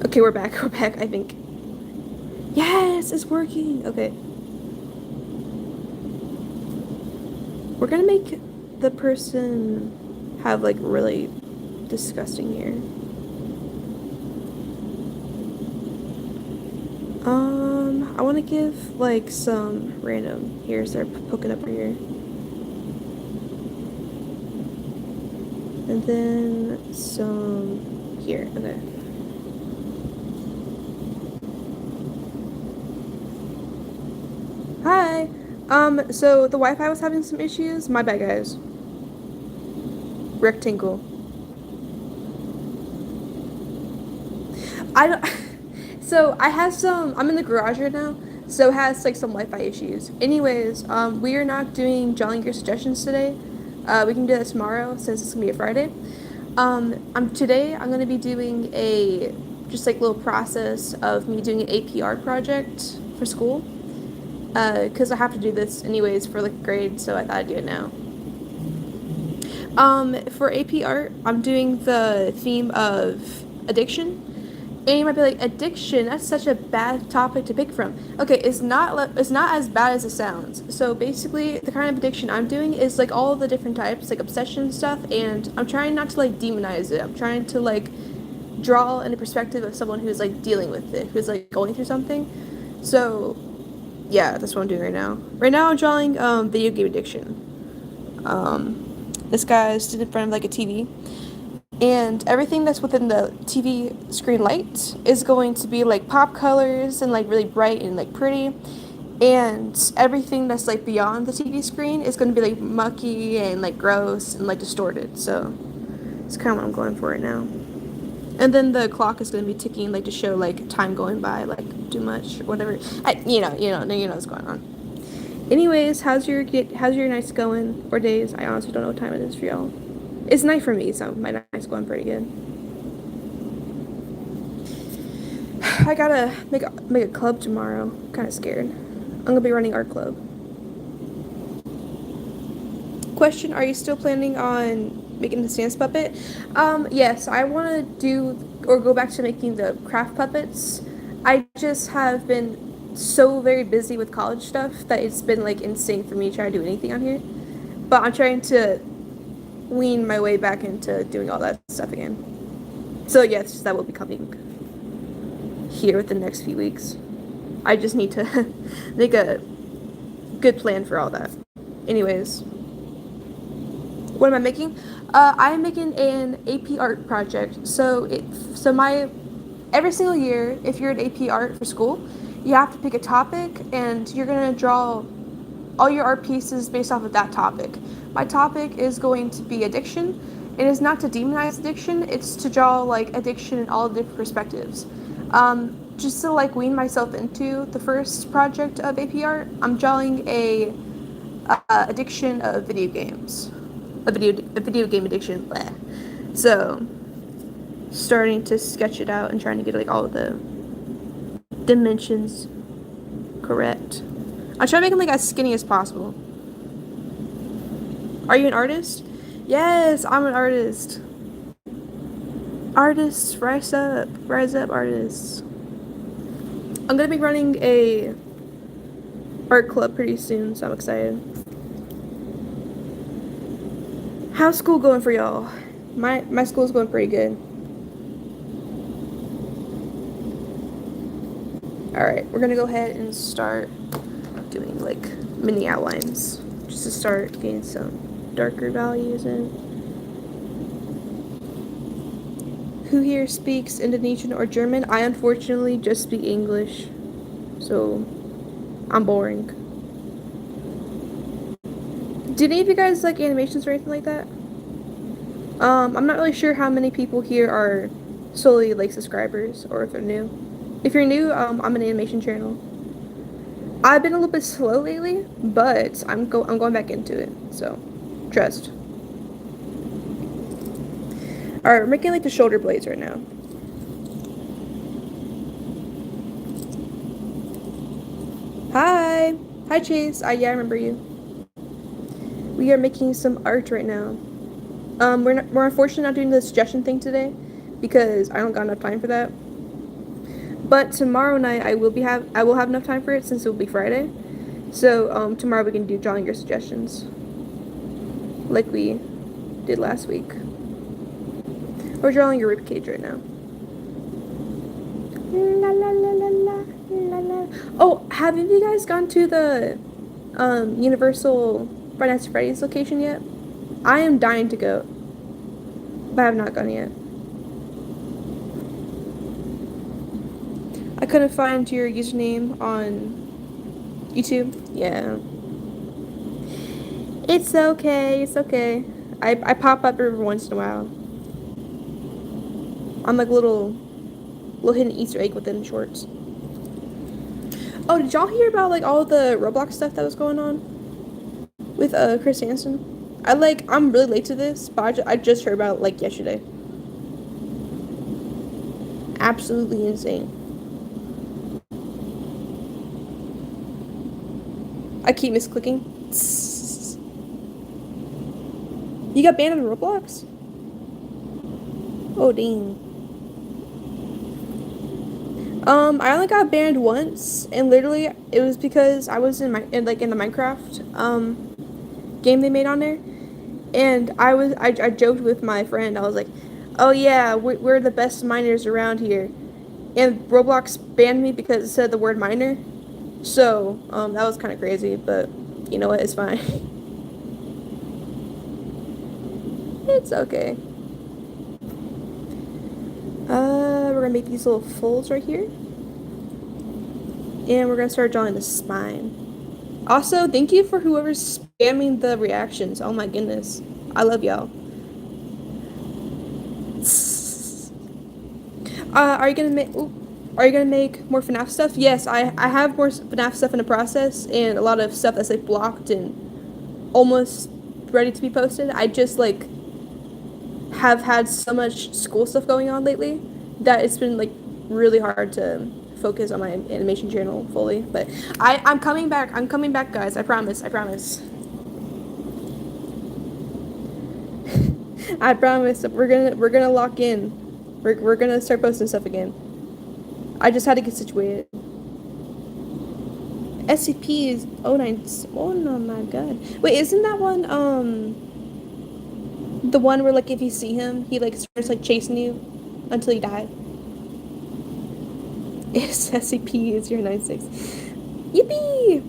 Okay, we're back. We're back, I think. Yes, it's working. Okay. We're gonna make the person have like really disgusting hair. I want to give like some random hairs that are poking up her ear. And then some here. Okay. Hi. So the Wi-Fi was having some issues. My bad, guys. Rectangle. I don't. So I have some. I'm in the garage right now, so it has like some Wi-Fi issues. Anyways, we are not doing Jolly Gear suggestions today. We can do that tomorrow since it's gonna be a Friday. Today I'm gonna be doing a just like little process of me doing an AP art project for school. Because I have to do this anyways for like a grade, so I thought I'd do it now. For AP art, I'm doing the theme of addiction. And you might be like, addiction, that's such a bad topic to pick from. Okay, it's not as bad as it sounds. So basically, the kind of addiction I'm doing is like all the different types, like obsession stuff, and I'm trying not to like demonize it. I'm trying to like draw in a perspective of someone who's like dealing with it, who's like going through something. So yeah, that's what I'm doing right now. Right now I'm drawing video game addiction. This guy's stood in front of like a TV, and everything that's within the TV screen light is going to be like pop colors and like really bright and like pretty. And everything that's like beyond the TV screen is going to be like mucky and like gross and like distorted. So it's kind of what I'm going for right now. And then the clock is going to be ticking like to show like time going by, like too much or whatever. You know what's going on. Anyways, how's your nights going or days? I honestly don't know what time it is for y'all. It's night for me, so my night's going pretty good. I gotta make a club tomorrow. Kind of scared. I'm gonna be running art club. Question: Are you still planning on making the stance puppet? Yes, I want to do or go back to making the craft puppets. I just have been so very busy with college stuff that it's been like insane for me to try to do anything on here. But I'm trying to wean my way back into doing all that stuff again. So yes, that will be coming here within the next few weeks. I just need to make a good plan for all that. Anyways, what am I making? I'm making an AP art project. So every single year, if you're in AP art for school, you have to pick a topic, and you're gonna draw all your art pieces based off of that topic. My topic is going to be addiction. It is not to demonize addiction, it's to draw like addiction in all different perspectives. Just to like wean myself into the first project of AP art, I'm drawing a addiction of video games. A video game addiction. Bleh. So starting to sketch it out and trying to get like all of the dimensions correct. I try to make them like as skinny as possible. Are you an artist? Yes, I'm an artist. Artists, rise up, artists. I'm gonna be running a art club pretty soon, so I'm excited. How's school going for y'all? My school's going pretty good. All right, we're gonna go ahead and start doing like mini outlines just to start getting some darker values in. Who here speaks Indonesian or German? I unfortunately just speak English, so I'm boring. Do any of you guys like animations or anything like that? I'm not really sure how many people here are solely like subscribers or if they're new. If you're new, I'm an animation channel. I've been a little bit slow lately, but I'm going back into it, so trust. Alright, we're making like the shoulder blades right now. Hi! Hi Chase. Yeah, I remember you. We are making some art right now. We're unfortunately not doing the suggestion thing today because I don't got enough time for that. But tomorrow night I will have enough time for it since it will be Friday. So tomorrow we can do drawing your suggestions, like we did last week. We're drawing your rib cage right now. La la la la la la la. Oh, have any of you guys gone to the Universal Five Nights at Freddy's location yet? I am dying to go, but I have not gone yet. I couldn't find your username on YouTube. Yeah. It's okay, it's okay. I pop up every once in a while. I'm like a little hidden Easter egg within the shorts. Oh, did y'all hear about like all the Roblox stuff that was going on with Chris Hansen? I'm really late to this, but I just heard about it like yesterday. Absolutely insane. I keep misclicking. You got banned on Roblox? Oh dang. I only got banned once, and literally it was because I was in the Minecraft game they made on there, and I joked with my friend. I was like, "Oh yeah, we're the best miners around here," and Roblox banned me because it said the word miner. So that was kind of crazy, but you know what? It's fine. It's okay. We're gonna make these little folds right here. And we're gonna start drawing the spine. Also, thank you for whoever's spamming the reactions. Oh my goodness. I love y'all. Are you gonna make more FNAF stuff? Yes, I have more FNAF stuff in the process and a lot of stuff that's like blocked and almost ready to be posted. I just like have had so much school stuff going on lately that it's been like really hard to focus on my animation channel fully. But I'm coming back. I'm coming back, guys. I promise. I promise. I promise. We're gonna lock in. We're gonna start posting stuff again. I just had to get situated. SCP is 09. Oh no, my god. Wait, isn't that one the one where like if you see him, he like starts like chasing you until you die? It's SCP-096. Yippee!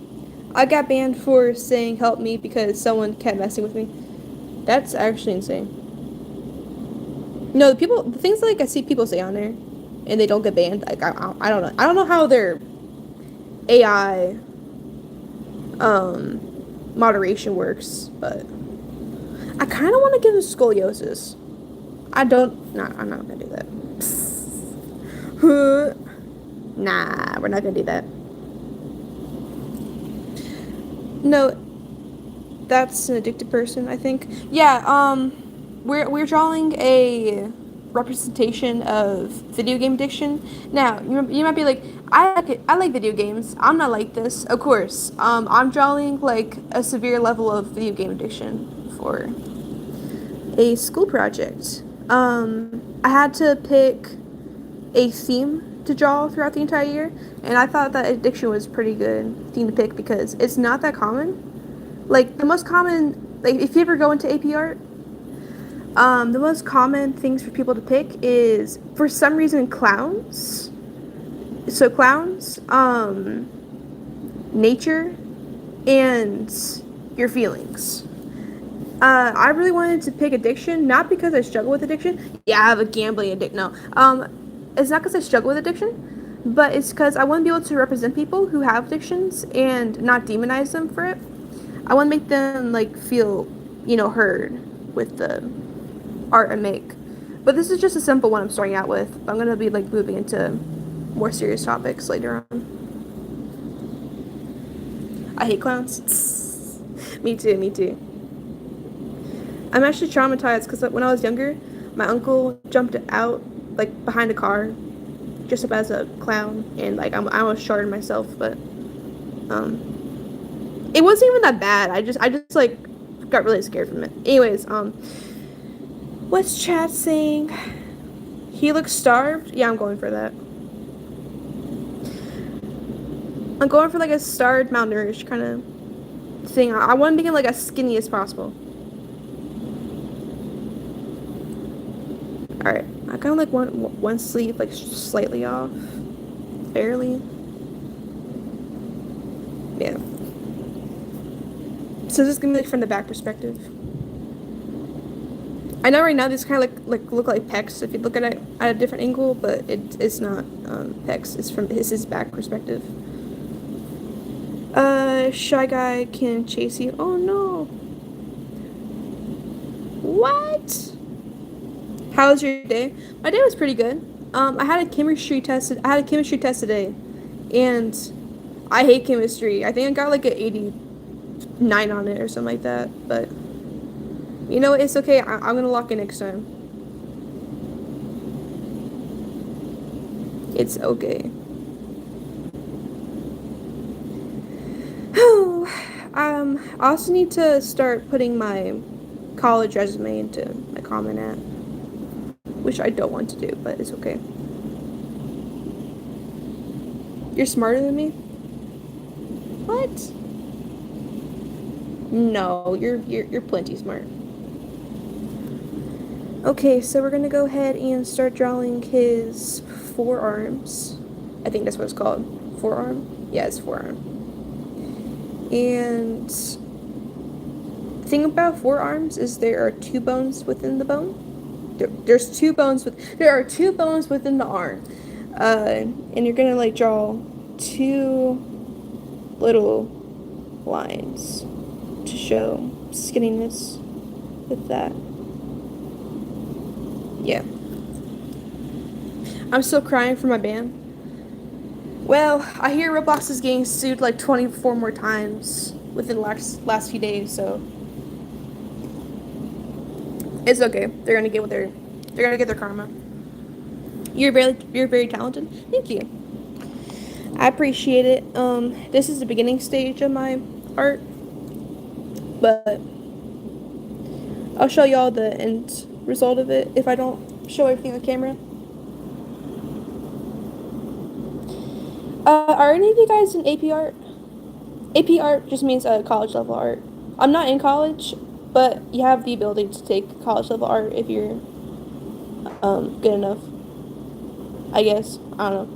I got banned for saying help me because someone kept messing with me. That's actually insane. No, the things like I see people say on there, and they don't get banned. Like I don't know. I don't know how their AI moderation works, but I kind of want to give him scoliosis. I'm not gonna do that. Nah, we're not gonna do that. No, that's an addicted person, I think. Yeah, we're drawing a representation of video game addiction. Now, you might be like, I like video games. I'm not like this. Of course. I'm drawing like a severe level of video game addiction for a school project. I had to pick a theme to draw throughout the entire year, and I thought that addiction was pretty good theme to pick because it's not that common. Like the most common, like if you ever go into AP art, the most common things for people to pick is for some reason clowns. So clowns, nature, and your feelings. I really wanted to pick addiction, not because I struggle with addiction. Yeah, I have a gambling addiction. No, it's not because I struggle with addiction, but it's because I want to be able to represent people who have addictions and not demonize them for it. I want to make them like feel, heard with the art I make. But this is just a simple one I'm starting out with. I'm gonna be like moving into more serious topics later on. I hate clowns. Me too. I'm actually traumatized because when I was younger, my uncle jumped out like behind a car, just up as a clown, and like I almost shattered myself. But it wasn't even that bad. I just like got really scared from it. Anyways, what's chat saying? He looks starved. Yeah, I'm going for that. I'm going for like a starred malnourished kind of thing. I want to be like as skinny as possible. All right, I kind of like one sleeve like slightly off, barely. Yeah. So this is gonna be like from the back perspective. I know right now these kind of like look like pecs if you look at it at a different angle, but it's not pecs. It's from his back perspective. Shy guy can chase you. Oh no. What? How was your day? My day was pretty good. I had a chemistry test. I had a chemistry test today, and I hate chemistry. I think I got like an 89 on it or something like that. But you know, it's okay. I'm gonna lock in next time. It's okay. I also need to start putting my college resume into my Common App, which I don't want to do, but it's okay. You're smarter than me? What? No, you're plenty smart. Okay, so we're gonna go ahead and start drawing his forearms. I think that's what it's called. Forearm? Yeah, it's forearm. And the thing about forearms is there are two bones within the bone. There are two bones within the arm. And you're gonna like draw two little lines to show skinniness with that. Yeah. I'm still crying for my band. Well, I hear Roblox is getting sued like 24 more times within the last few days, so it's okay. They're gonna get their karma. You're very talented. Thank you. I appreciate it. This is the beginning stage of my art, but I'll show y'all the end result of it if I don't show everything on camera. Are any of you guys in AP art? AP art just means college level art. I'm not in college, but you have the ability to take college level art if you're good enough. I guess. I don't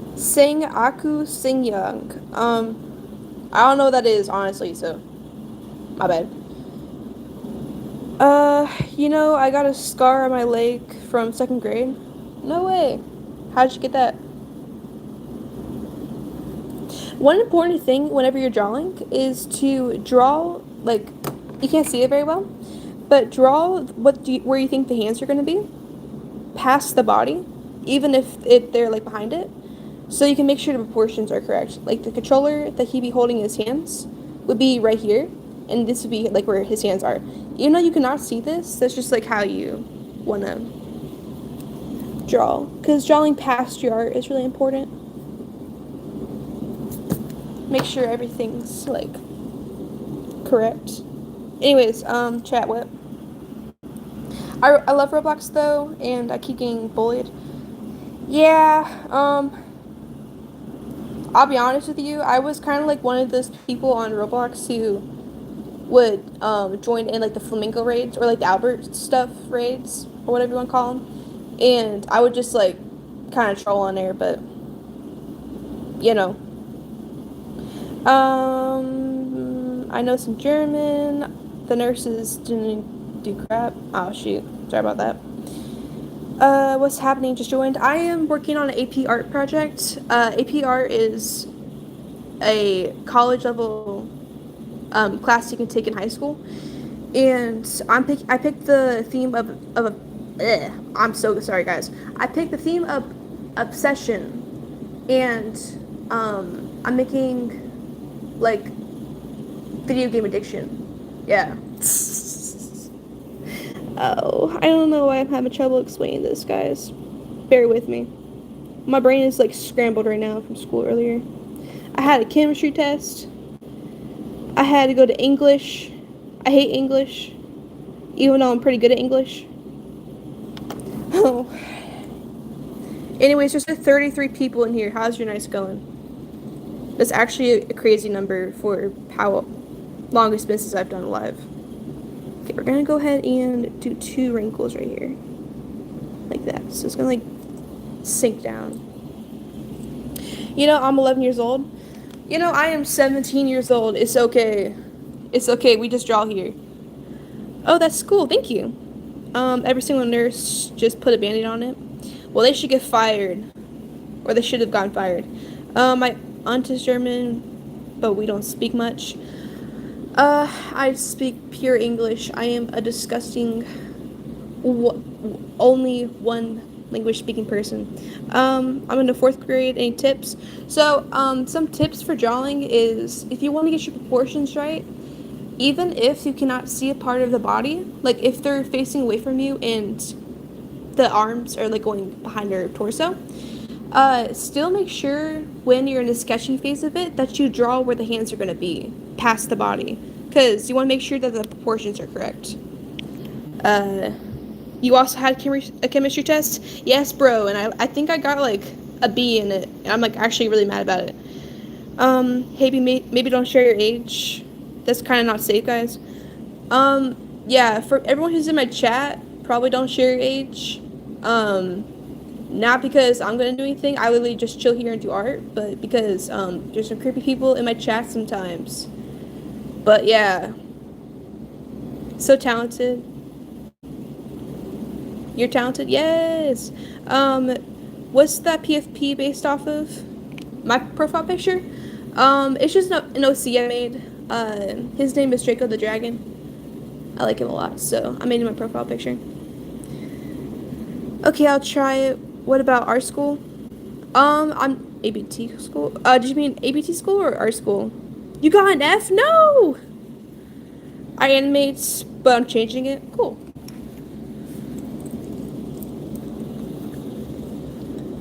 know. Sing Aku Sing Young. I don't know what that is, honestly, so my bad. I got a scar on my leg from second grade. No way. How'd you get that? One important thing whenever you're drawing is to draw, like, you can't see it very well, but draw where you think the hands are going to be, past the body, even if they're, like, behind it, so you can make sure the proportions are correct. Like, the controller that he'd be holding in his hands would be right here, and this would be, like, where his hands are. Even though you cannot see this, that's just, like, how you want to draw, because drawing past your art is really important. Make sure everything's like correct. Anyways, chat what? I love Roblox though, and I keep getting bullied. Yeah, I'll be honest with you, I was kind of like one of those people on Roblox who would join in like the flamingo raids or like the Albert stuff raids or whatever you want to call them, and I would just like kind of troll on there, but you know. I know some German. The nurses didn't do crap. Oh, shoot. Sorry about that. What's happening? Just joined. I am working on an AP art project. AP art is a college level class you can take in high school. And I picked the theme of I'm so sorry, guys. I picked the theme of obsession. And I'm making like video game addiction. Yeah. Oh, I don't know why I'm having trouble explaining this, guys. Bear with me. My brain is like scrambled right now from school earlier. I had a chemistry test. I had to go to English. I hate English, even though I'm pretty good at English. Oh. Anyways, there's like 33 people in here. How's your night going? That's actually a crazy number for how long it's been since I've done live. Okay, we're gonna go ahead and do 2 wrinkles right here. Like that. So it's gonna like sink down. I'm 11 years old. I am 17 years old. It's okay. It's okay. We just draw here. Oh, that's cool. Thank you. Every single nurse just put a band-aid on it. Well, they should get fired. Or they should have gotten fired. My aunt is German, but we don't speak much. I speak pure English. I am a disgusting, only one language speaking person. I'm in the 4th grade. Any tips? So, some tips for drawing is if you want to get your proportions right, even if you cannot see a part of the body, like if they're facing away from you and the arms are like going behind their torso, still make sure when you're in the sketching phase of it that you draw where the hands are going to be past the body, because you want to make sure that the proportions are correct. You also had a chemistry test? Yes, bro, and I think I got like a B in it, and I'm like actually really mad about it. Maybe don't share your age. That's kind of not safe, guys. Yeah, for everyone who's in my chat, probably don't share your age. Not because I'm gonna do anything. I literally just chill here and do art, but because there's some creepy people in my chat sometimes. But yeah, so talented. You're talented, yes. What's that PFP based off of? My profile picture? It's just an OC I made. His name is Draco the Dragon. I like him a lot, so I made him my profile picture. Okay, I'll try it. What about art school? I'm ABT school. Did you mean ABT school or art school? You got an F? No! I animate, but I'm changing it. Cool.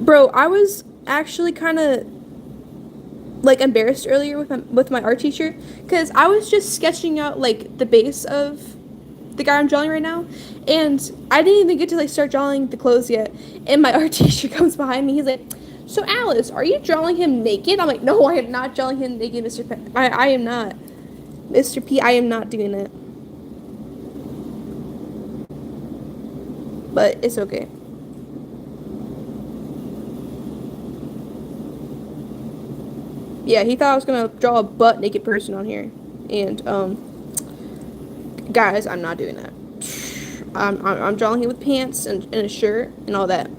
Bro, I was actually kind of like embarrassed earlier with my art teacher, because I was just sketching out like the base of the guy I'm drawing right now, and I didn't even get to like start drawing the clothes yet, and my art teacher comes behind me. He's like, "So Alice, are you drawing him naked?" I'm like, "No, I am not drawing him naked, Mr. P. I am not, Mr. P. I am not doing it." But it's okay. Yeah, he thought I was gonna draw a butt naked person on here, and guys, I'm not doing that. I'm drawing him with pants and a shirt and all that.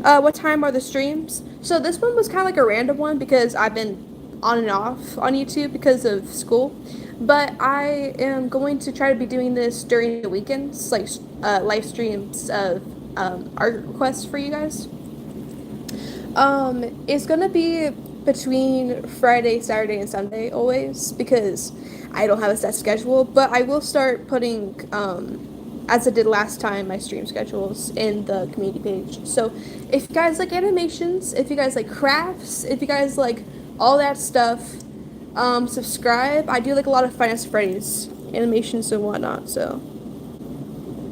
What time are the streams? So this one was kind of like a random one because I've been on and off on YouTube because of school. But I am going to try to be doing this during the weekends, like live streams of art requests for you guys. It's gonna be between Friday, Saturday, and Sunday always, because I don't have a set schedule, but I will start putting, as I did last time, my stream schedules in the community page. So if you guys like animations, if you guys like crafts, if you guys like all that stuff, subscribe. I do like a lot of Finance Freddy's animations and whatnot, so,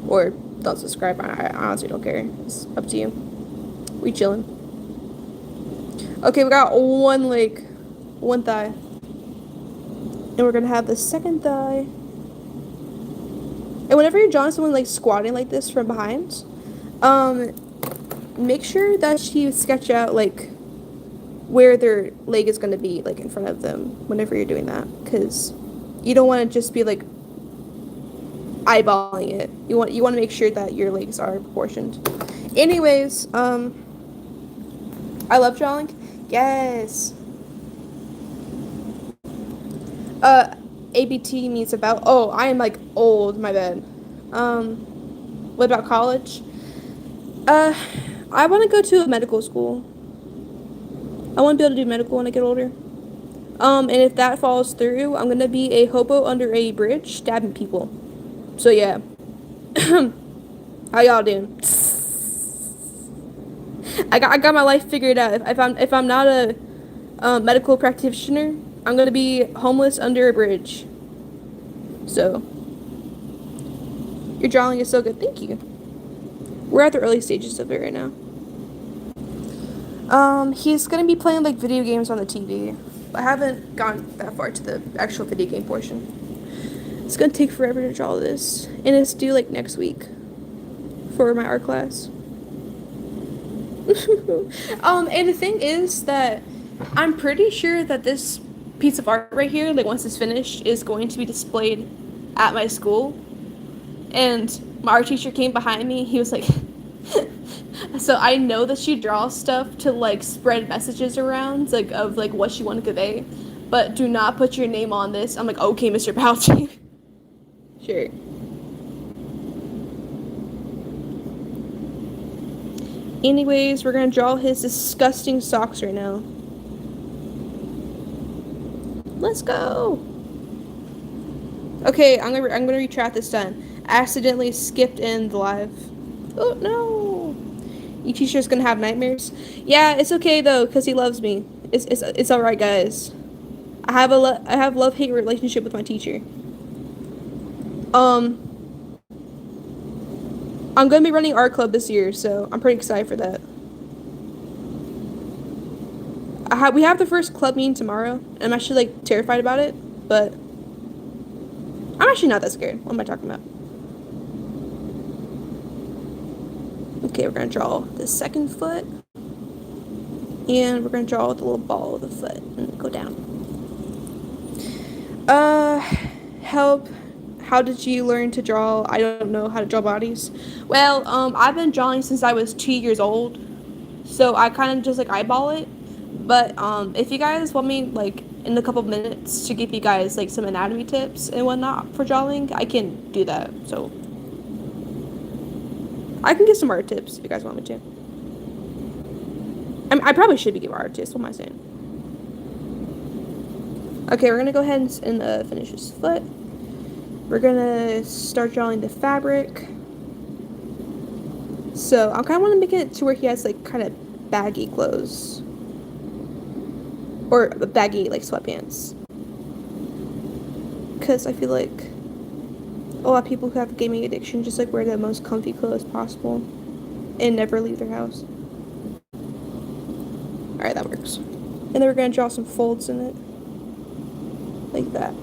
or don't subscribe. I honestly don't care. It's up to you. We chillin'. Okay, we got one leg, one thigh. And we're gonna have the second thigh. And whenever you're drawing someone like squatting like this from behind, make sure that you sketch out like where their leg is gonna be like in front of them whenever you're doing that, because you don't want to just be like eyeballing it. You want to make sure that your legs are proportioned. Anyways, I love drawing. Yes. ABT means about. Oh, I am like old. My bad. What about college? I want to go to a medical school. I want to be able to do medical when I get older. And if that falls through, I'm gonna be a hobo under a bridge stabbing people. So yeah. How y'all doing? I got my life figured out. If I'm not a medical practitioner, I'm gonna be homeless under a bridge. So your drawing is so good. Thank you. We're at the early stages of it right now. He's gonna be playing like video games on the TV. I haven't gone that far to the actual video game portion. It's gonna take forever to draw this, and it's due like next week for my art class. And the thing is that I'm pretty sure that this piece of art right here, like once it's finished, is going to be displayed at my school. And my art teacher came behind me. He was like, so I know that she draws stuff to like spread messages around, like of like what she wanted to convey, but do not put your name on this. I'm like, okay, Mr. Pouchy. Sure. Anyways, we're gonna draw his disgusting socks right now. Let's go. Okay, I'm gonna retract this time. Accidentally skipped in the live. Oh no! Your teacher's gonna have nightmares. Yeah, it's okay though, cause he loves me. It's all right, guys. I have love-hate relationship with my teacher. I'm gonna be running art club this year, so I'm pretty excited for that. We have the first club meeting tomorrow, and I'm actually like terrified about it, but I'm actually not that scared. What am I talking about? Okay, we're gonna draw the second foot, and we're gonna draw the little ball of the foot and go down. Help. How did you learn to draw? I don't know how to draw bodies. Well, I've been drawing since I was 2 years old, so I kind of just like eyeball it. But if you guys want me like in a couple minutes to give you guys like some anatomy tips and whatnot for drawing, I can do that. So I can give some art tips if you guys want me to. I probably should be giving art tips. What am I saying? Okay, we're gonna go ahead and finish his foot. We're gonna start drawing the fabric. So I kind of want to make it to where he has like kind of baggy clothes. Or baggy like sweatpants. Because I feel like a lot of people who have a gaming addiction just like wear the most comfy clothes possible and never leave their house. Alright, that works. And then we're gonna draw some folds in it. Like that.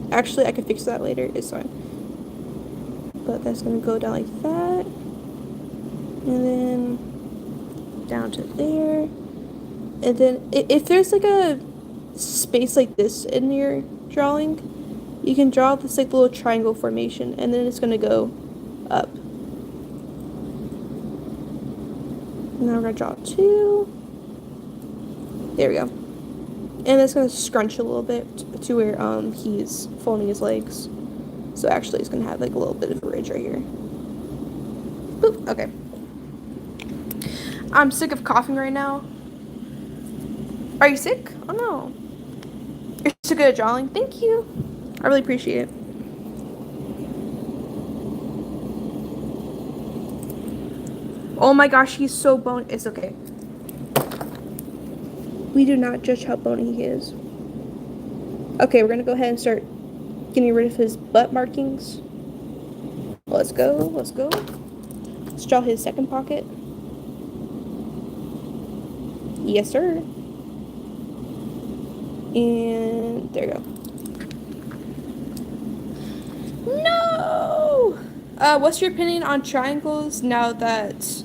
Actually, I can fix that later. It's fine. But that's gonna go down like that. And then down to there. And then if there's like a space like this in your drawing, you can draw this like little triangle formation, and then it's gonna go up. And now we're gonna draw two. There we go. And it's gonna scrunch a little bit to where he's folding his legs. So actually it's gonna have like a little bit of a ridge right here. Boop, okay. I'm sick of coughing right now. Are you sick? Oh no. You're so good at drawing. Thank you. I really appreciate it. Oh my gosh, he's so bony. It's okay. We do not judge how bony he is. Okay, we're gonna go ahead and start getting rid of his butt markings. Let's go, let's go. Let's draw his second pocket. Yes, sir. And there you go. No! What's your opinion on triangles now that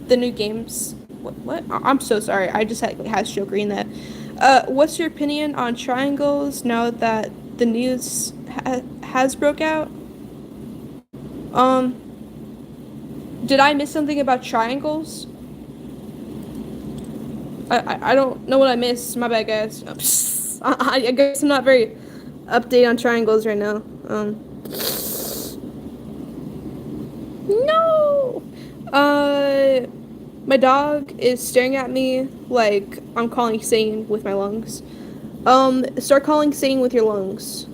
the new games... What? I'm so sorry. I just had stroke reading that. What's your opinion on triangles now that the news has broke out? Did I miss something about triangles? I don't know what I missed. My bad, guys. I guess I'm not very updated on triangles right now. No! My dog is staring at me like I'm calling Satan with my lungs. Start calling Satan with your lungs.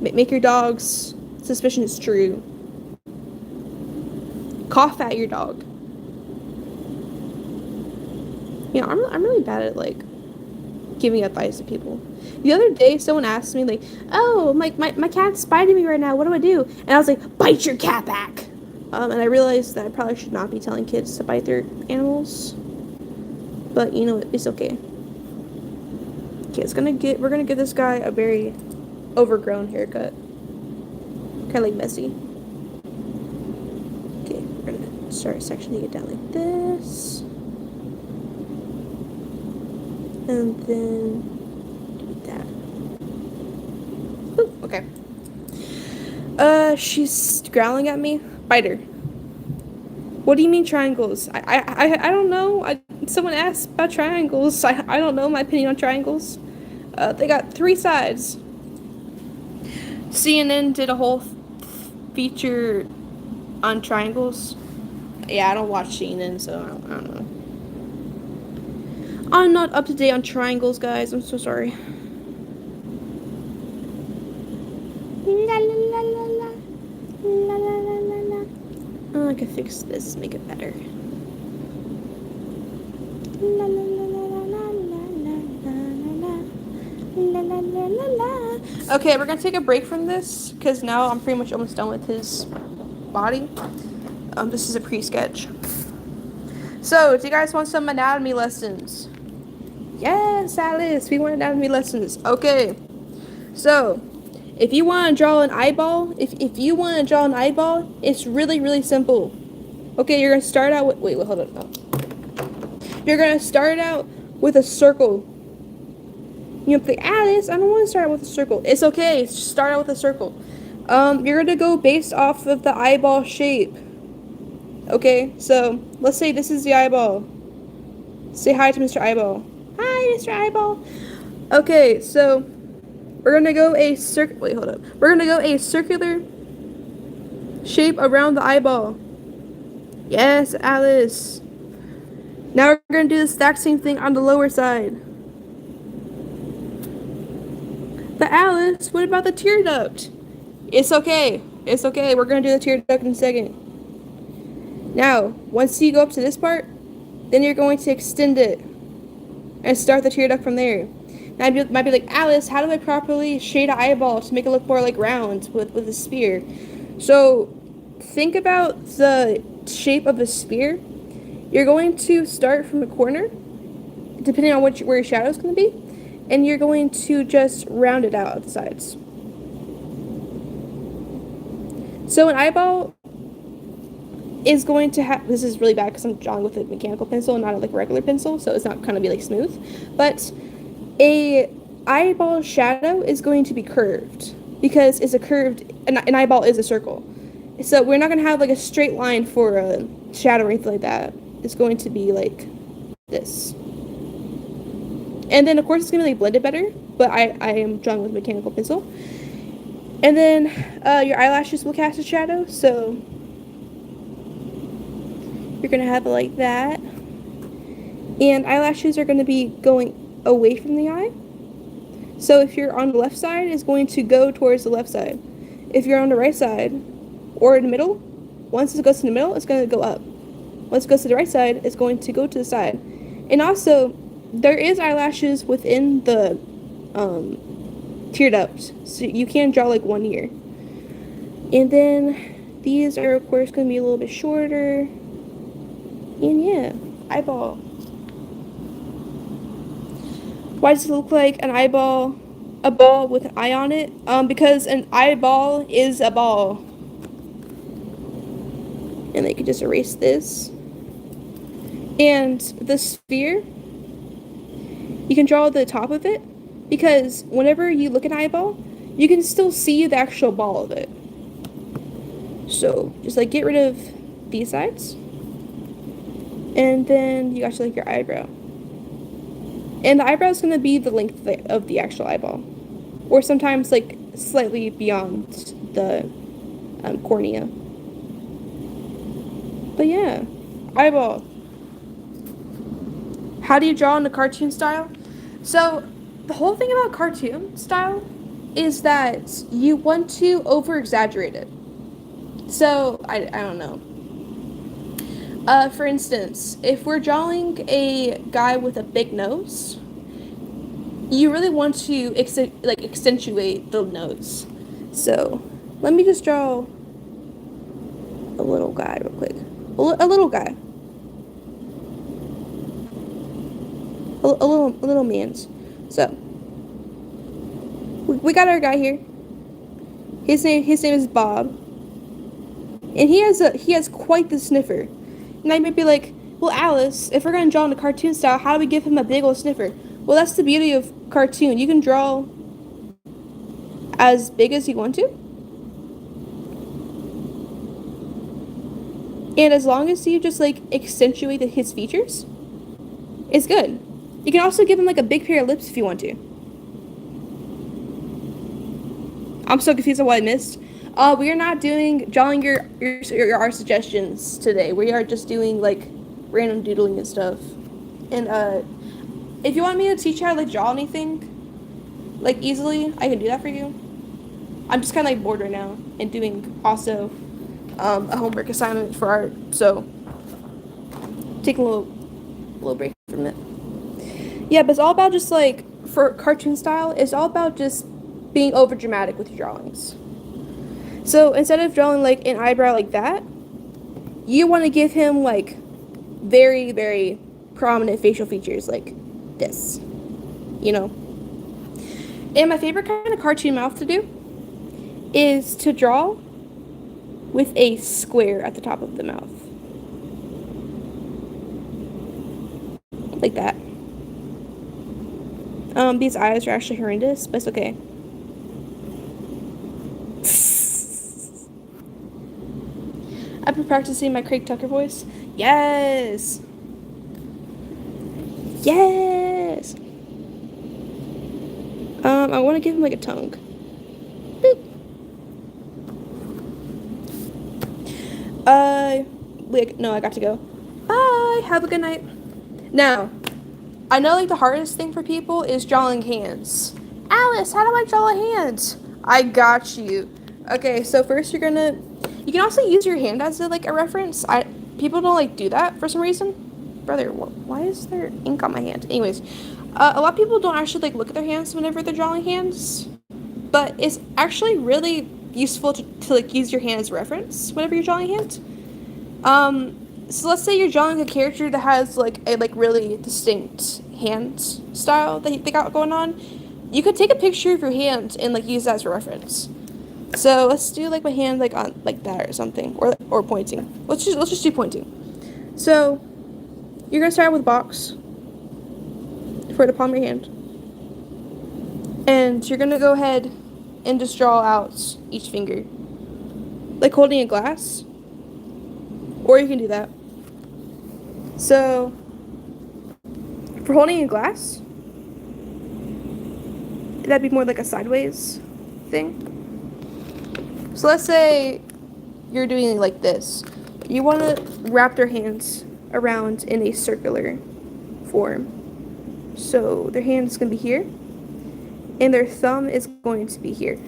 Make your dog's suspicions true. Cough at your dog. You know, I'm really bad at like giving advice to people. The other day, someone asked me like, "Oh, my cat's biting me right now. What do I do?" And I was like, "Bite your cat back." And I realized that I probably should not be telling kids to bite their animals. But you know, it's okay. Okay, we're gonna give this guy a very overgrown haircut. Kind of like messy. Okay, we're gonna start sectioning it down like this. And then do that. Ooh, okay. She's growling at me. Bite her. What do you mean triangles? I don't know. Someone asked about triangles. I don't know my opinion on triangles. They got 3 sides. CNN did a whole feature on triangles. Yeah, I don't watch CNN, so I don't know. I'm not up to date on triangles, guys. I'm so sorry. La la la la la. La la la la la. Oh, I can fix this, make it better. La la la la la la la la la la la. Okay, we're gonna take a break from this because now I'm pretty much almost done with his body. This is a pre-sketch. So, do you guys want some anatomy lessons? Yes, Alice, we want anatomy lessons. Okay, so if you want to draw an eyeball, if you want to draw an eyeball, it's really, really simple. Okay, you're going to start out with, wait, hold on. No. You're going to start out with a circle. You'll be like, Alice, I don't want to start out with a circle. It's okay, start out with a circle. You're going to go based off of the eyeball shape. Okay, so let's say this is the eyeball. Say hi to Mr. Eyeball. Hi, Mr. Eyeball. Okay, so we're gonna go We're gonna go a circular shape around the eyeball. Yes, Alice. Now we're gonna do the exact same thing on the lower side. But Alice, what about the tear duct? It's okay. It's okay. We're gonna do the tear duct in a second. Now, once you go up to this part, then you're going to extend it and start the tear duct from there. Now, you might be like, Alice, how do I properly shade an eyeball to make it look more like round with a spear? So, think about the shape of a spear. You're going to start from the corner, depending on where your shadow is going to be, and you're going to just round it out at the sides. So, an eyeball is going to have, this is really bad because I'm drawing with a mechanical pencil and not like a regular pencil, so it's not going to be like smooth, but a eyeball shadow is going to be curved because it's a curved, an eyeball is a circle. So we're not going to have like a straight line for a shadow or anything like that. It's going to be like this. And then of course it's going to be like blended better, but I am drawing with a mechanical pencil. And then your eyelashes will cast a shadow, so you're going to have it like that. And eyelashes are going to be going away from the eye. So if you're on the left side, it's going to go towards the left side. If you're on the right side or in the middle, once it goes to the middle, it's going to go up. Once it goes to the right side, it's going to go to the side. And also, there is eyelashes within the tear duct, so you can draw like one ear. And then these are of course going to be a little bit shorter. And yeah, eyeball. Why does it look like an eyeball, a ball with an eye on it? Because an eyeball is a ball. And they could just erase this. And the sphere, you can draw the top of it, because whenever you look at an eyeball, you can still see the actual ball of it. So just like get rid of these sides. And then you got like your eyebrow. And the eyebrow is going to be the length of the actual eyeball. Or sometimes like slightly beyond the cornea. But yeah, eyeball. How do you draw in a cartoon style? So the whole thing about cartoon style is that you want to over-exaggerate it. So, I don't know. For instance, if we're drawing a guy with a big nose, you really want to accentuate the nose. So, let me just draw a little guy real quick. A little guy. a little man's. So we got our guy here. His name is Bob, and he has quite the sniffer. And I might be like, well, Alice, if we're gonna draw in a cartoon style, how do we give him a big old sniffer? Well, that's the beauty of cartoon. You can draw as big as you want to, and as long as you just like accentuate his features, it's good. You can also give him like a big pair of lips if you want to. I'm so confused on what I missed. We are not drawing our suggestions today. We are just doing like random doodling and stuff. And if you want me to teach you how to like draw anything, like easily, I can do that for you. I'm just kind of like bored right now and doing also a homework assignment for art, so taking a little break from it. Yeah, but it's all about just like for cartoon style. It's all about just being over dramatic with your drawings. So instead of drawing like an eyebrow like that, you want to give him like very, very prominent facial features like this, you know. And my favorite kind of cartoon mouth to do is to draw with a square at the top of the mouth. Like that. These eyes are actually horrendous, but it's okay. I've been practicing my Craig Tucker voice. Yes! Yes! I want to give him like a tongue. Boop. No, I got to go. Bye! Have a good night. Now, I know like the hardest thing for people is drawing hands. Alice, how do I draw hands? I got you. Okay, so first you can also use your hand as a reference. People don't like do that for some reason. Brother, why is there ink on my hand? Anyways, a lot of people don't actually like look at their hands whenever they're drawing hands, but it's actually really useful to like use your hand as a reference whenever you're drawing a hand. So let's say you're drawing a character that has like a really distinct hand style that they got going on. You could take a picture of your hand and like use that as a reference. So let's do like my hand like on like that or something, or pointing. Let's just do pointing. So you're gonna start with a box for the palm of your hand, and you're gonna go ahead and just draw out each finger, like holding a glass, or you can do that. So for holding a glass, that'd be more like a sideways thing. So let's say you're doing it like this. You want to wrap their hands around in a circular form. So their hand is going to be here, and their thumb is going to be here.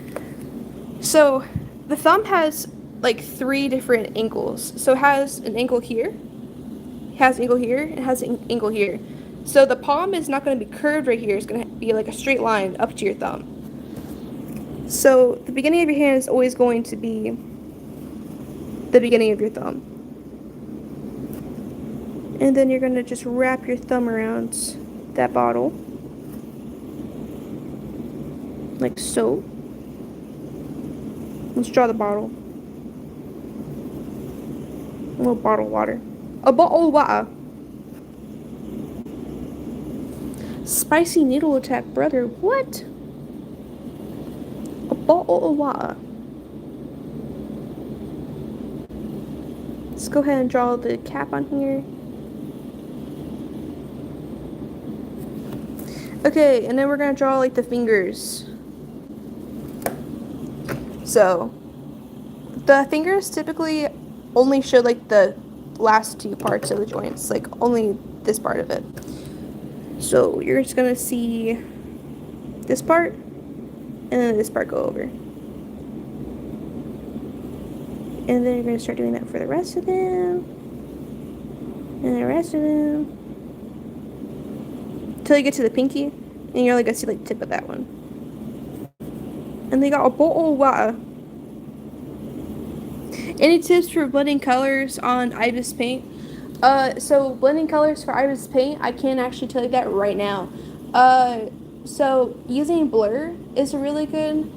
So the thumb has like 3 different angles. So it has an angle here, it has an angle here, and it has an angle here. So the palm is not going to be curved right here. It's going to be like a straight line up to your thumb. So the beginning of your hand is always going to be the beginning of your thumb. And then you're going to just wrap your thumb around that bottle, like so. Let's draw the bottle. A little bottle of water. A bottle of water. Spicy needle attack, brother. What? A bottle of water. Let's go ahead and draw the cap on here. Okay, and then we're gonna draw like the fingers. So the fingers typically only show like the last 2 parts of the joints, like only this part of it. So you're just gonna see this part, and then this part go over. And then you're gonna start doing that for the rest of them, and the rest of them, till you get to the pinky, and you're only gonna see like the tip of that one. And they got a bottle of water. Any tips for blending colors on IBIS paint? So blending colors for Iris Paint, I can actually tell you that right now. Uh, so using blur is a really good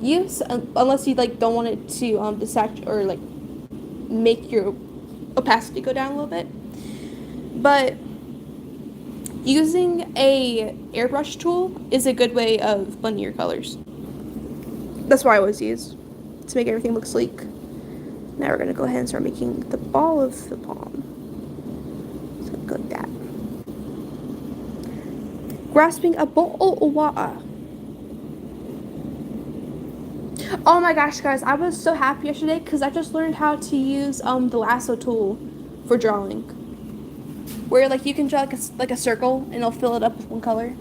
use, unless you like don't want it to desaturate or like make your opacity go down a little bit. But using a airbrush tool is a good way of blending your colors. That's what I always use to make everything look sleek. Now we're gonna go ahead and start making the ball of the palm. So go like that. Grasping a bowl of water. Oh my gosh, guys, I was so happy yesterday because I just learned how to use the lasso tool for drawing. Where like you can draw like a circle and it'll fill it up with one color.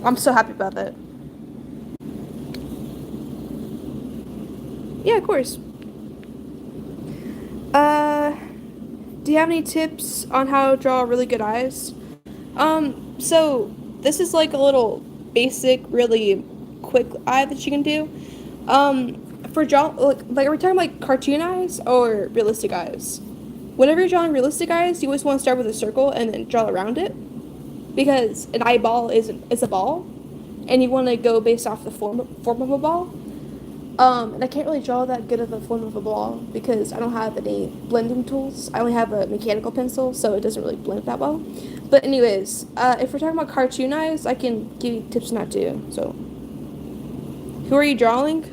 I'm so happy about that. Yeah, of course. Uh, do you have any tips on how to draw really good eyes? So this is like a little basic, really quick eye that you can do. For draw, like are we talking like cartoon eyes or realistic eyes? Whenever you're drawing realistic eyes, you always want to start with a circle and then draw around it, because an eyeball is a ball, and you want to go based off the form of a ball. And I can't really draw that good of a form of a ball because I don't have any blending tools. I only have a mechanical pencil, so it doesn't really blend that well. But anyways, if we're talking about cartoon eyes, I can give you tips on that too. So, who are you drawing?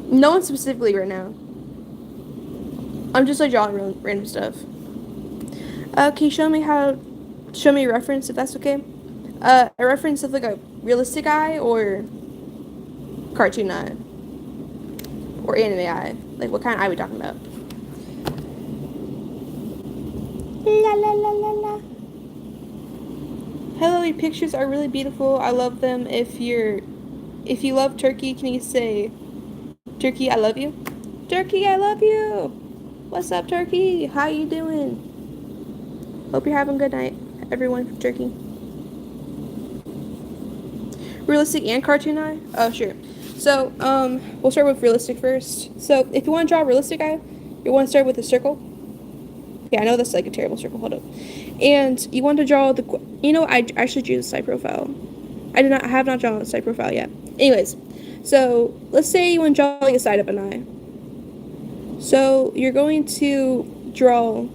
No one specifically right now. I'm just like drawing random stuff. Can you show me a reference if that's okay? A reference of like a realistic eye or cartoon eye or anime eye. Like what kind of eye are we talking about? La la la la la. Hello, your pictures are really beautiful. I love them. If you love Turkey, can you say, Turkey, I love you? Turkey, I love you. What's up, Turkey? How you doing? Hope you're having a good night, everyone from Turkey. Realistic and cartoon eye? Oh, sure. So, we'll start with realistic first. So, if you want to draw a realistic eye, you want to start with a circle. Yeah, I know that's like a terrible circle. Hold up. And you want to draw the. I should use a side profile. I have not drawn a side profile yet. Anyways, so let's say you want to draw like a side of an eye. So you're going to draw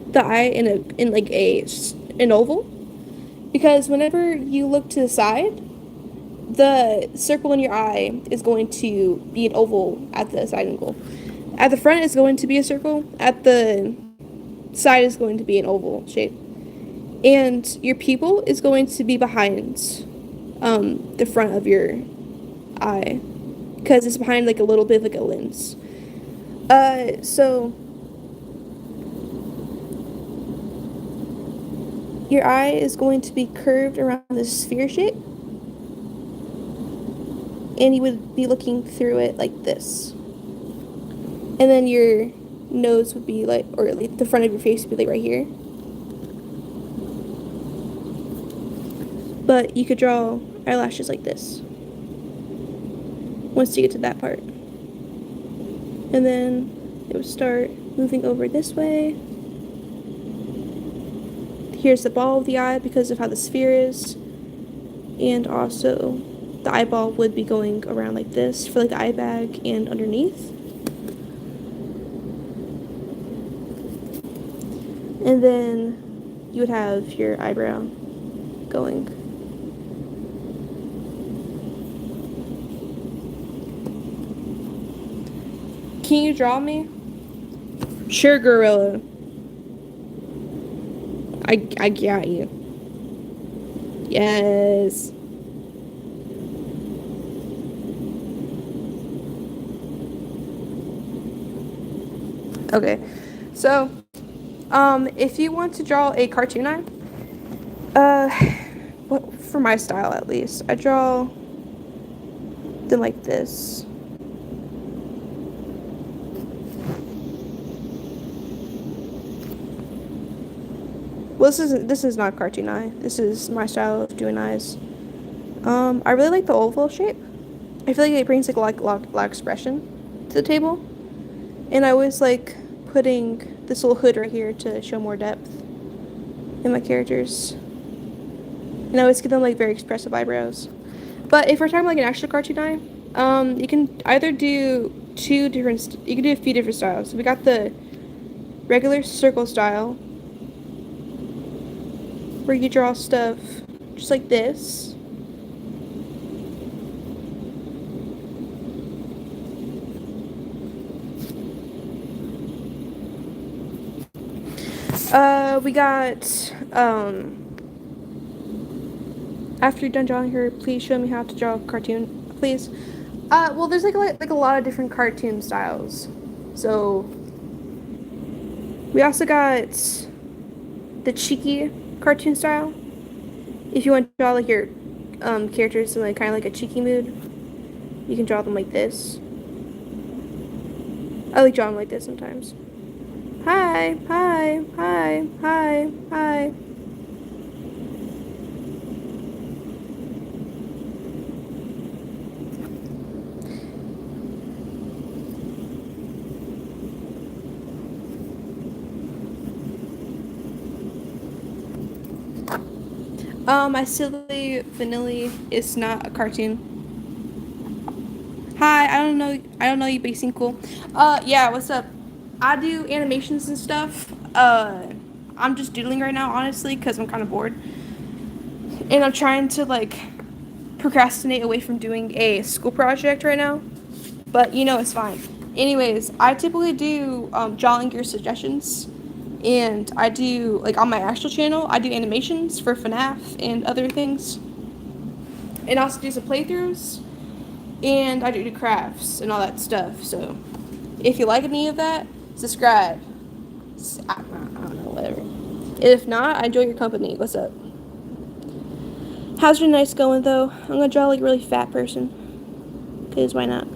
the eye in an oval, because whenever you look to the side, the circle in your eye is going to be an oval at the side angle. At the front is going to be a circle. At the side is going to be an oval shape. And your pupil is going to be behind the front of your eye, because it's behind like a little bit of like a lens. So your eye is going to be curved around this sphere shape, and you would be looking through it like this. And then your nose would be like, or like the front of your face would be like right here. But you could draw eyelashes like this once you get to that part. And then it would start moving over this way. Here's the ball of the eye because of how the sphere is. And also the eyeball would be going around like this for like the eye bag and underneath. And then you would have your eyebrow going. Can you draw me? Sure, gorilla. I got you. Yes. Okay, so if you want to draw a cartoon eye, for my style at least, I draw them like this. Well, this is not a cartoon eye. This is my style of doing eyes. I really like the oval shape. I feel like it brings like a lot of expression to the table. And I always like putting this little hood right here to show more depth in my characters. And I always give them like very expressive eyebrows. But if we're talking like an actual cartoon eye, you can either do you can do a few different styles. We got the regular circle style, where you draw stuff just like this. We got, after you're done drawing her, please show me how to draw a cartoon, please. Well, there's like a lot of different cartoon styles. So, we also got the cheeky cartoon style. If you want to draw like your characters in like kind of like a cheeky mood, you can draw them like this. I like drawing like this sometimes. Hi, hi, hi, hi, hi. My silly vanilla is not a cartoon. Hi, I don't know you, but you seem cool. Yeah, what's up? I do animations and stuff. I'm just doodling right now, honestly, because I'm kind of bored. And I'm trying to, like, procrastinate away from doing a school project right now. But, you know, it's fine. Anyways, I typically do drawing your suggestions. And I do, like, on my actual channel, I do animations for FNAF and other things. And also do some playthroughs. And I do crafts and all that stuff. So, if you like any of that, subscribe. I don't know, whatever. If not, I enjoy your company. What's up? How's your nights going, though? I'm gonna draw like a really fat person. Because why not?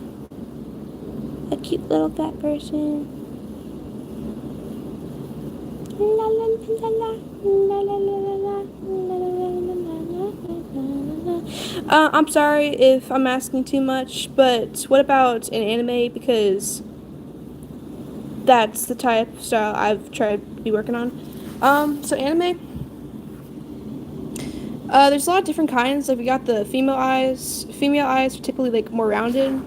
A cute little fat person. La la la la la la la la. I'm sorry if I'm asking too much, but what about an anime? Because that's the type of style I've tried to be working on. So anime. There's a lot of different kinds. Like we got the female eyes. Female eyes are typically like more rounded,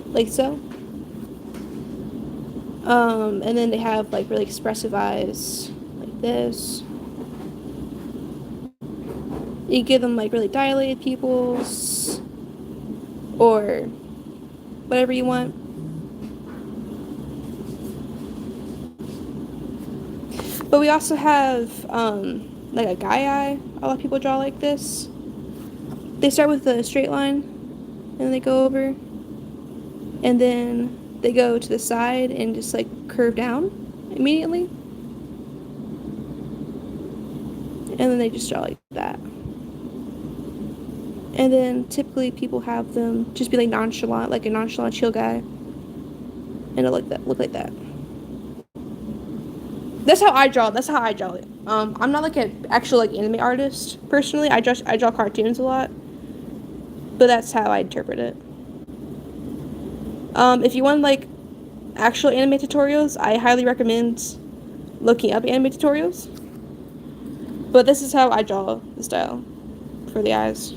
like so. And then they have like really expressive eyes, like this. You give them like really dilated pupils, or whatever you want. But we also have like a guy eye. A lot of people draw like this. They start with a straight line, and they go over, and then they go to the side and just like curve down immediately. And then they just draw like that. And then typically people have them just be like nonchalant, like a nonchalant chill guy. And it'll look like that. That's how I draw. That's how I draw it. I'm not like an actual like anime artist personally. I draw cartoons a lot, but that's how I interpret it. If you want like actual anime tutorials, I highly recommend looking up anime tutorials. But this is how I draw the style for the eyes.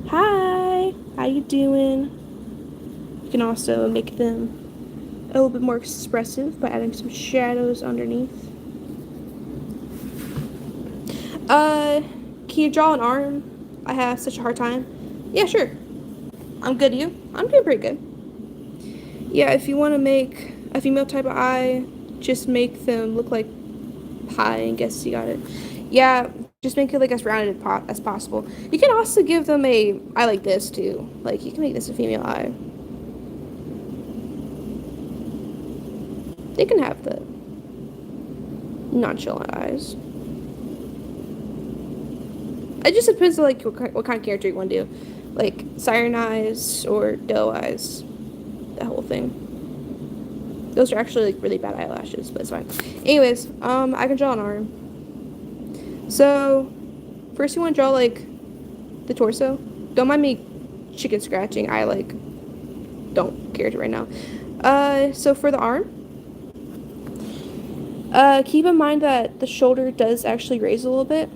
Hi, how you doing? You can also make them a little bit more expressive by adding some shadows underneath. Can you draw an arm? I have such a hard time. Yeah, sure. I'm good, you? I'm doing pretty good. Yeah, if you want to make a female type of eye, just make them look like pie and guess you got it. Yeah, just make it like as rounded as possible. You can also give them a eye like this too. Like you can make this a female eye. They can have the nonchalant eyes. It just depends on like what kind of character you want to do. Like siren eyes or doe eyes. That whole thing. Those are actually like really bad eyelashes, but it's fine. Anyways, I can draw an arm. So first you want to draw like the torso. Don't mind me chicken scratching. I like don't care to right now. So for the arm, keep in mind that the shoulder does actually raise a little bit,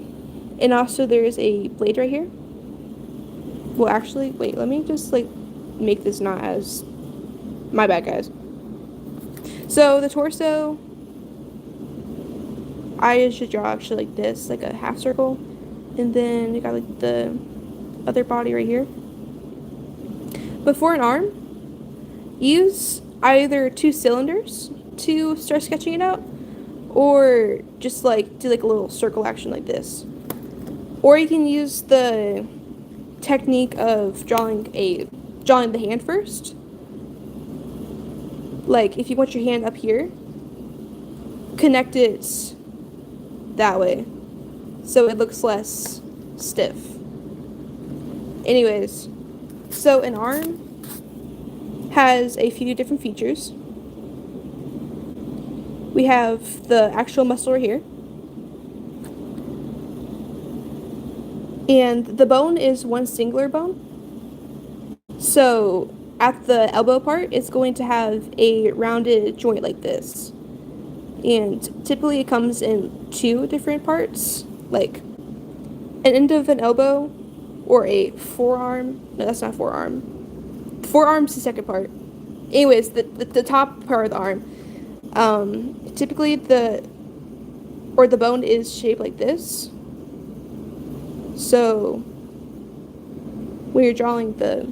and also there's a blade right here. Well, actually, wait, let me just like make this not as, my bad, guys. So the torso, I should draw actually like this, like a half circle, and then you got like the other body right here. But for an arm, use either two cylinders to start sketching it out, or just like do like a little circle action like this. Or you can use the technique of drawing the hand first. Like if you want your hand up here, connect it that way so it looks less stiff. Anyways, so an arm has a few different features. We have the actual muscle right here. And the bone is one singular bone. So at the elbow part, it's going to have a rounded joint like this. And typically it comes in two different parts, like an end of an elbow or a forearm. No, that's not forearm. The forearm's the second part. Anyways, the top part of the arm, typically the bone is shaped like this. So when you're drawing the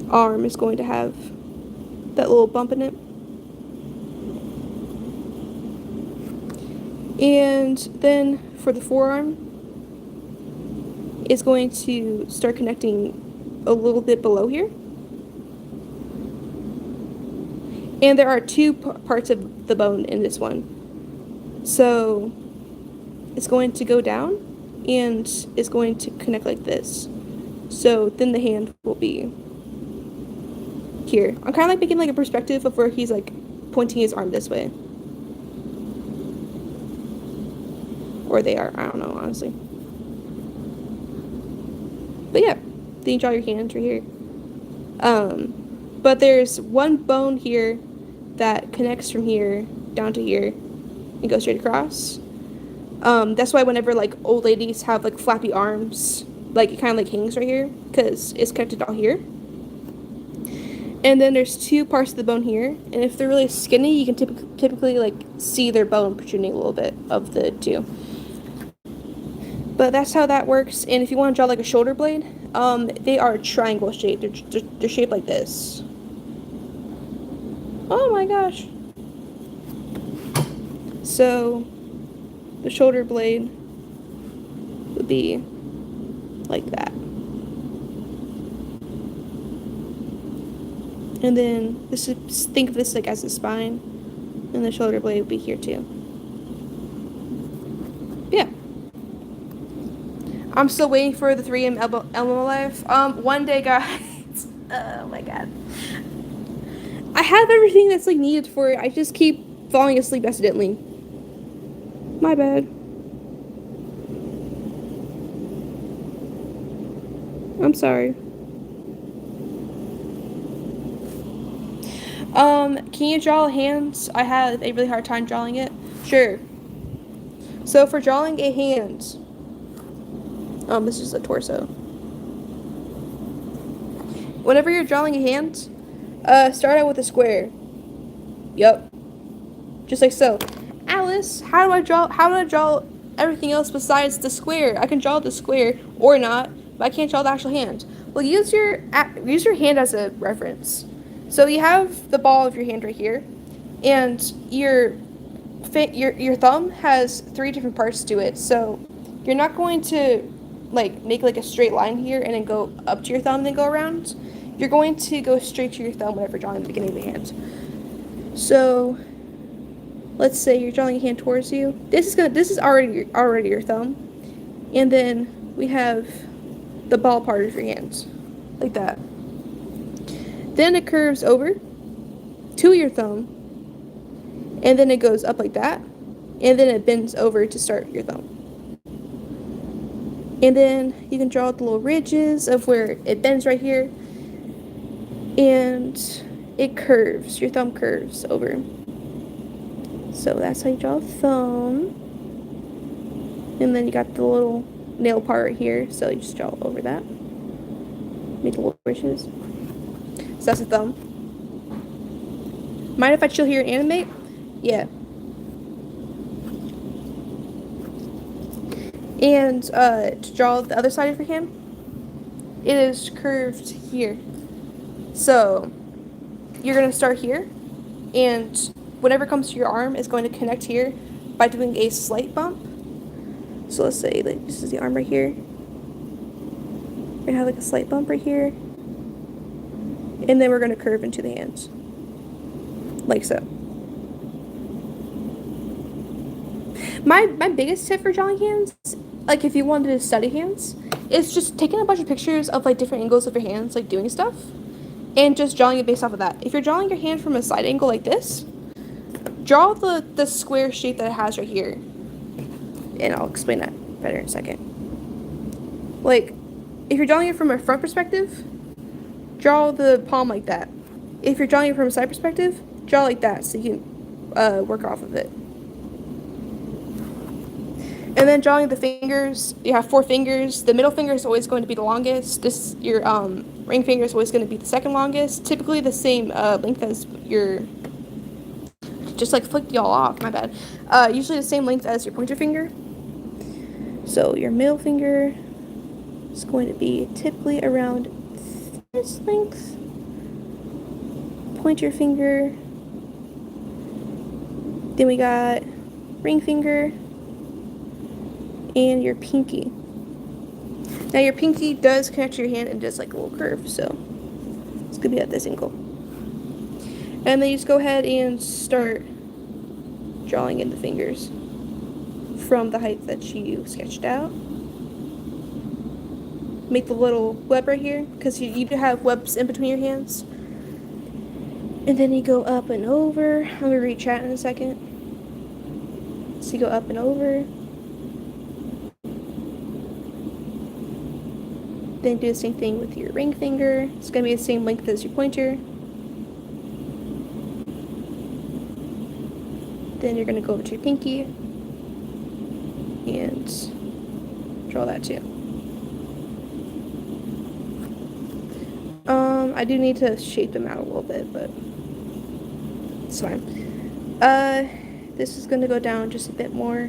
arm, it's going to have that little bump in it. And then for the forearm, it's going to start connecting a little bit below here. And there are two parts of the bone in this one. So it's going to go down and it's going to connect like this. So then the hand will be here. I'm kind of like making like a perspective of where he's like pointing his arm this way. Or they are, I don't know, honestly. But yeah, then you draw your hands right here. But there's one bone here that connects from here down to here and goes straight across. That's why whenever like old ladies have like flappy arms, like it kind of like hangs right here because it's connected all here. And then there's two parts of the bone here, and if they're really skinny, you can typically like see their bone protruding a little bit of the two. But that's how that works. And if you want to draw like a shoulder blade, they are triangle shaped. They're shaped like this. Oh my gosh. So the shoulder blade would be like that. And then this is, think of this like as the spine, and the shoulder blade would be here too. Yeah. I'm still waiting for the 3M Elmo Life. One day, guys. Oh my god. I have everything that's like needed for it. I just keep falling asleep accidentally. My bad. I'm sorry. Can you draw hands? I have a really hard time drawing it. Sure. So for drawing a hand, this is a torso. Whenever you're drawing a hand, start out with a square. Yup. Just like so. Alice, how do I draw everything else besides the square? I can draw the square or not, but I can't draw the actual hand. Well, use your hand as a reference. So you have the ball of your hand right here, and your thumb has 3 different parts to it. So you're not going to like make like a straight line here and then go up to your thumb and then go around. You're going to go straight to your thumb whenever drawing the beginning of the hand. So let's say you're drawing a hand towards you. This is already your thumb, and then we have the ball part of your hands, like that. Then it curves over to your thumb, and then it goes up like that, and then it bends over to start your thumb. And then you can draw the little ridges of where it bends right here. and it curves. Your thumb curves over. So that's how you draw a thumb. And then you got the little nail part right here, so you just draw over that. Make the little wishes. So that's a thumb. Mind if I chill here and animate? Yeah. And to draw the other side of your hand, it is curved here. So you're going to start here, and whatever comes to your arm is going to connect here by doing a slight bump. So let's say like this is the arm right here. We're going to have like a slight bump right here. And then we're going to curve into the hands. Like so. My biggest tip for drawing hands, like if you wanted to study hands, is just taking a bunch of pictures of like different angles of your hands, like doing stuff, and just drawing it based off of that. If you're drawing your hand from a side angle like this, draw the square shape that it has right here. And I'll explain that better in a second. Like, if you're drawing it from a front perspective, draw the palm like that. If you're drawing it from a side perspective, draw like that so you can work off of it. And then drawing the fingers, you have 4 fingers. The middle finger is always going to be the longest. Your ring finger is always going to be the second longest. Typically the same length as your, just like flicked y'all off, my bad. Usually the same length as your pointer finger. So your middle finger is going to be typically around this length. Pointer finger. Then we got ring finger. And your pinky. Now your pinky does connect to your hand and does like a little curve, so it's gonna be at this angle. And then you just go ahead and start drawing in the fingers from the height that you sketched out. Make the little web right here, because you do have webs in between your hands. And then you go up and over. I'm gonna read chat in a second. So you go up and over. Then do the same thing with your ring finger. It's going to be the same length as your pointer. Then you're going to go over to your pinky and draw that too. I do need to shape them out a little bit, but it's fine. This is going to go down just a bit more.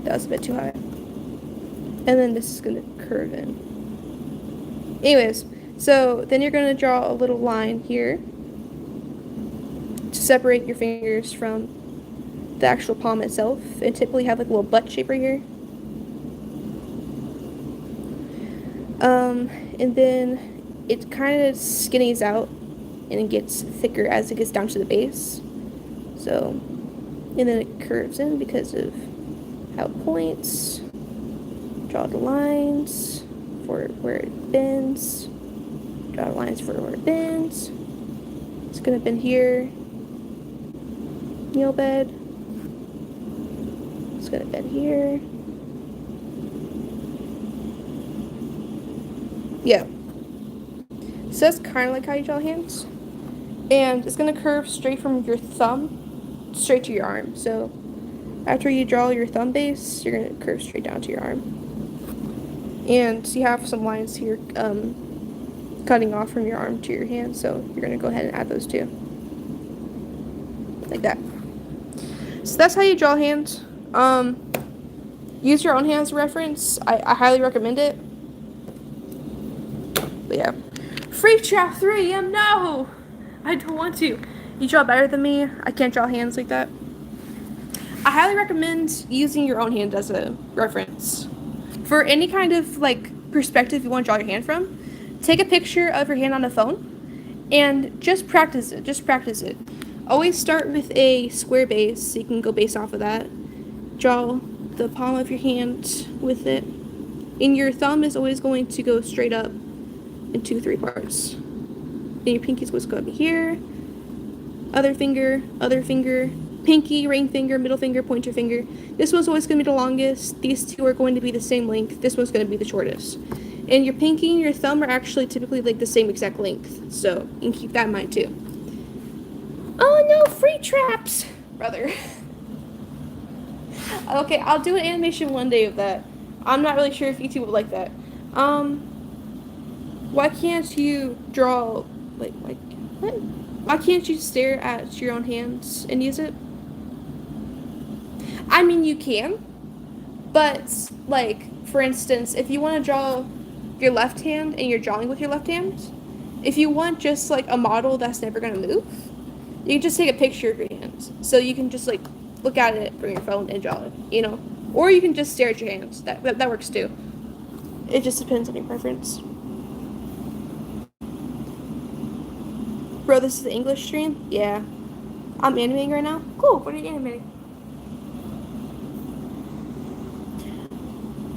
That was a bit too high. And then this is going to curve in. Anyways, so then you're going to draw a little line here to separate your fingers from the actual palm itself, and typically have like a little butt shape right here. And then it kind of skinnies out and it gets thicker as it gets down to the base. So, and then it curves in because of how it points. Draw the lines for where it bends. Draw lines for where it bends. It's gonna bend here. Nail bed. It's gonna bend here. Yeah. So that's kind of like how you draw hands. And it's gonna curve straight from your thumb straight to your arm. So after you draw your thumb base, you're gonna curve straight down to your arm. And you have some lines here cutting off from your arm to your hand, so you're going to go ahead and add those too. Like that. So that's how you draw hands. Use your own hand as a reference. I highly recommend it. But yeah. Free trap 3, no! I don't want to. You draw better than me. I can't draw hands like that. I highly recommend using your own hand as a reference. For any kind of like perspective you want to draw your hand from, take a picture of your hand on a phone and just practice it. Just practice it. Always start with a square base so you can go based off of that. Draw the palm of your hand with it. And your thumb is always going to go straight up in 2-3 parts. And your pinky is going to be here. Other finger, pinky, ring finger, middle finger, pointer finger. This one's always going to be the longest. These two are going to be the same length. This one's going to be the shortest. And your pinky and your thumb are actually typically like the same exact length, so you can keep that in mind too. Oh no, free traps, brother. Okay, I'll do an animation one day of that. I'm not really sure if YouTube would like that. Um, why can't you draw like what? Why can't you stare at your own hands and use it? I mean, you can, but like for instance, if you want to draw your left hand and you're drawing with your left hand, if you want just like a model that's never gonna move, you can just take a picture of your hands. So you can just like look at it from your phone and draw it, you know? Or you can just stare at your hands. That works too. It just depends on your preference. Bro, this is the English stream? Yeah. I'm animating right now. Cool, what are you animating?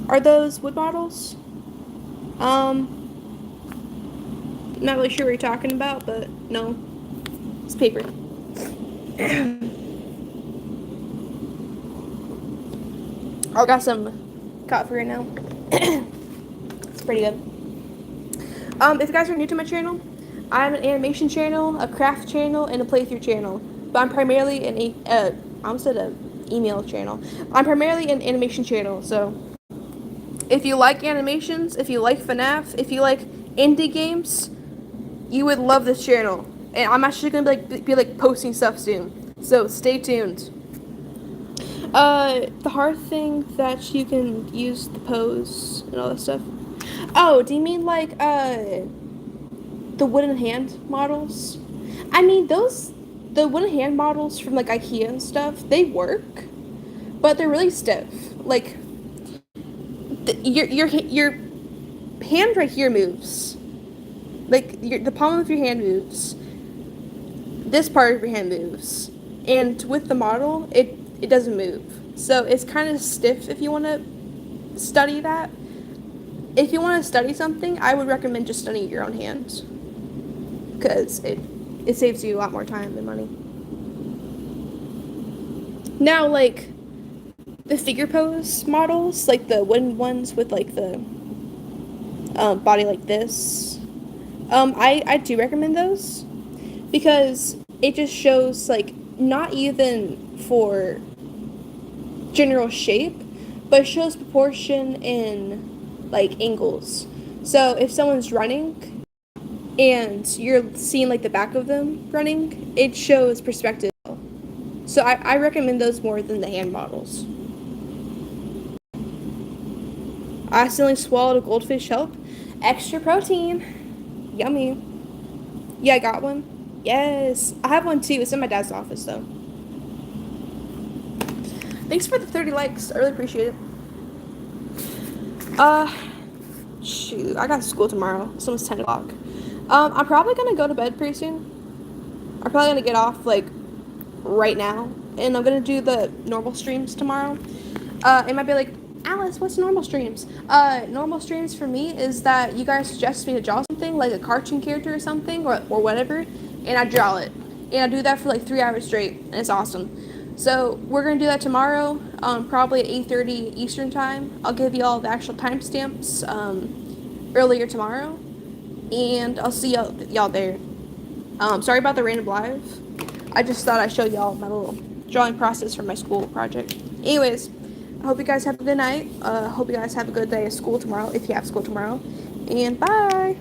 Are those wood models? Not really sure what you're talking about, but no. It's paper. I got some coffee right now. It's pretty good. If you guys are new to my channel, I have an animation channel, a craft channel, and a playthrough channel. But I'm primarily I almost said an email channel. I'm primarily an animation channel, so if you like animations, if you like FNAF, if you like indie games, you would love this channel. And I'm actually gonna be like posting stuff soon. So stay tuned. The hard thing that you can use the pose and all that stuff. Oh, do you mean like the wooden hand models? I mean the wooden hand models from like IKEA and stuff, they work, but they're really stiff. Like your hand right here moves. Like the palm of your hand moves. This part of your hand moves. And with the model, it doesn't move. So it's kind of stiff if you want to study that. If you want to study something, I would recommend just studying your own hands. Because it saves you a lot more time and money. Now, like, the figure pose models, like the wooden ones with, like, the body like this, I do recommend those. Because it just shows, like, not even for general shape, but it shows proportion in, like, angles. So if someone's running and you're seeing, like, the back of them running, it shows perspective. So I recommend those more than the hand models. I accidentally swallowed a goldfish. Help. Extra protein. Yummy. Yeah, I got one. Yes. I have one too. It's in my dad's office though. Thanks for the 30 likes. I really appreciate it. Shoot. I got school tomorrow. It's almost 10 o'clock. I'm probably gonna go to bed pretty soon. I'm probably gonna get off like right now, and I'm gonna do the normal streams tomorrow. It might be like, Alice, what's normal streams? Normal streams for me is that you guys suggest me to draw something, like a cartoon character or something, or whatever, and I draw it. And I do that for like 3 hours straight, and it's awesome. So we're gonna do that tomorrow, probably at 8:30 Eastern time. I'll give you all the actual timestamps earlier tomorrow, and I'll see y'all there. Sorry about the random live. I just thought I'd show y'all my little drawing process for my school project. Anyways, I hope you guys have a good night. Hope you guys have a good day at school tomorrow, if you have school tomorrow. And bye!